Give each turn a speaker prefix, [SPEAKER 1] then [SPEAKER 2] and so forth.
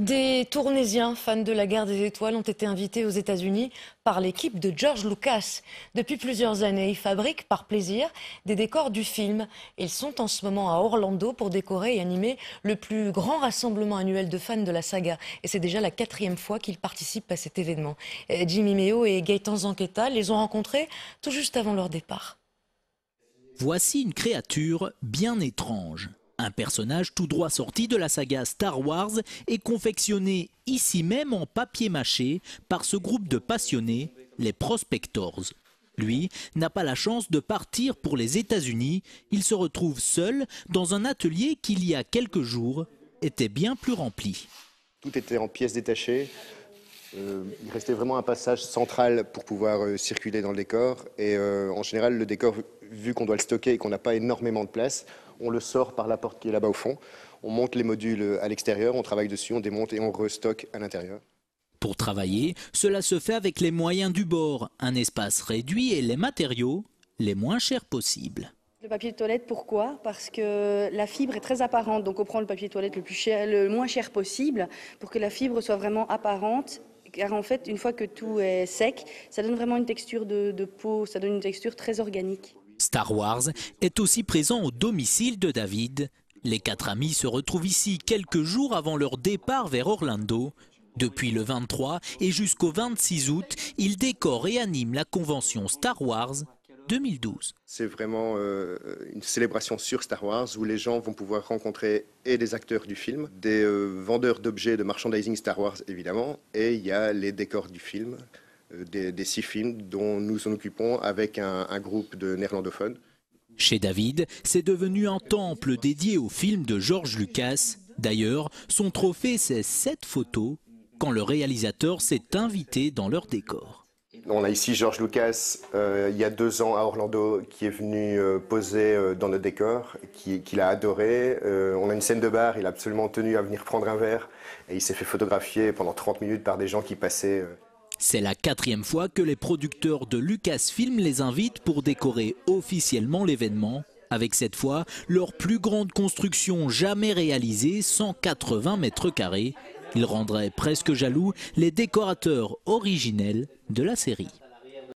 [SPEAKER 1] Des Tournaisiens, fans de la guerre des étoiles, ont été invités aux États-Unis par l'équipe de George Lucas. Depuis plusieurs années, ils fabriquent par plaisir des décors du film. Ils sont en ce moment à Orlando pour décorer et animer le plus grand rassemblement annuel de fans de la saga. Et c'est déjà la 4e fois qu'ils participent à cet événement. Jimmy Meo et Gaëtan Zanquetta les ont rencontrés tout juste avant leur départ.
[SPEAKER 2] Voici une créature bien étrange. Un personnage tout droit sorti de la saga Star Wars est confectionné ici même en papier mâché par ce groupe de passionnés, les Prospectors. Lui n'a pas la chance de partir pour les États-Unis. Il se retrouve seul dans un atelier qui, il y a quelques jours, était bien plus rempli.
[SPEAKER 3] Tout était en pièces détachées. Il restait vraiment un passage central pour pouvoir circuler dans le décor. Et en général, le décor, vu qu'on doit le stocker et qu'on n'a pas énormément de place, on le sort par la porte qui est là-bas au fond. On monte les modules à l'extérieur, on travaille dessus, on démonte et on restocke à l'intérieur.
[SPEAKER 2] Pour travailler, cela se fait avec les moyens du bord, un espace réduit et les matériaux les moins chers possibles.
[SPEAKER 4] Le papier de toilette, pourquoi? Parce que la fibre est très apparente, donc on prend le papier de toilette le moins cher possible pour que la fibre soit vraiment apparente. Car en fait, une fois que tout est sec, ça donne vraiment une texture de peau, ça donne une texture très organique.
[SPEAKER 2] Star Wars est aussi présent au domicile de David. Les 4 amis se retrouvent ici quelques jours avant leur départ vers Orlando. Depuis le 23 et jusqu'au 26 août, ils décorent et animent la convention Star Wars 2012.
[SPEAKER 3] C'est vraiment une célébration sur Star Wars où les gens vont pouvoir rencontrer et des acteurs du film, des vendeurs d'objets de merchandising Star Wars évidemment, et il y a les décors du film, des 6 films dont nous nous occupons avec un groupe de néerlandophones.
[SPEAKER 2] Chez David, c'est devenu un temple dédié au film de George Lucas. D'ailleurs, son trophée, c'est 7 photos quand le réalisateur s'est invité dans leur décor.
[SPEAKER 3] On a ici George Lucas, il y a 2 ans à Orlando, qui est venu poser dans notre décor, qu'il a adoré. On a une scène de bar, il a absolument tenu à venir prendre un verre et il s'est fait photographier pendant 30 minutes par des gens qui passaient.
[SPEAKER 2] C'est la 4e fois que les producteurs de Lucasfilm les invitent pour décorer officiellement l'événement, avec cette fois leur plus grande construction jamais réalisée, 180 mètres carrés. Il rendrait presque jaloux les décorateurs originels de la série.